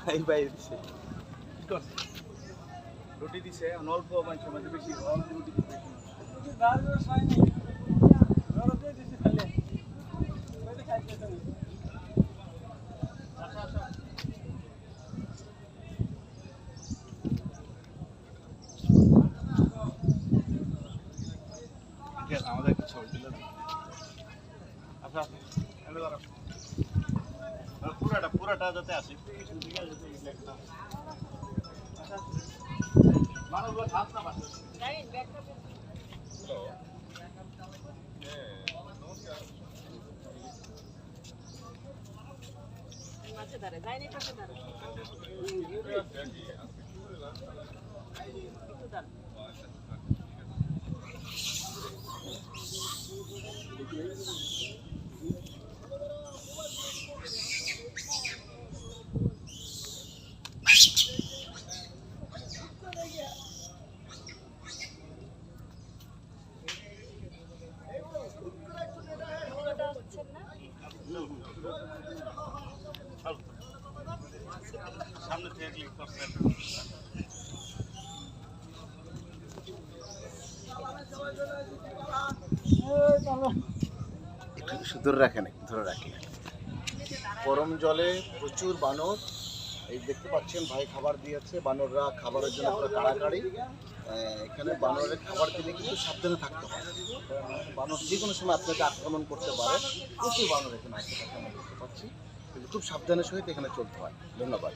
এই বাইরে দিছে রুটি দিছে অল্প মানুষের মধ্যে বেশি রুটি দিছে আমাদের কিছু আচ্ছা পুরাটা যাতে আসে মানুষগুলো খাস না বাসে মাঝে দাঁড়ায় যায়নি পাশে দাঁড়ায় একটু দাঁড়ায় সামনে থেকে একটু ধরে রাখেন গরম জলে প্রচুর বানর এই দেখতে পাচ্ছেন ভাই খাবার দিয়েছে বানররা খাবারের জন্য পুরো কাড়াকাড়ি এখানে বানরের খাবার দিলে কিন্তু সাবধানে থাকতে হয় বানর যে কোনো সময় আপনাকে আক্রমণ করতে পারে প্রচুর বানর এখানে আশেপাশে আমরা দেখতে পাচ্ছি কিন্তু খুব সাবধানের সহিত এখানে চলতে হয় ধন্যবাদ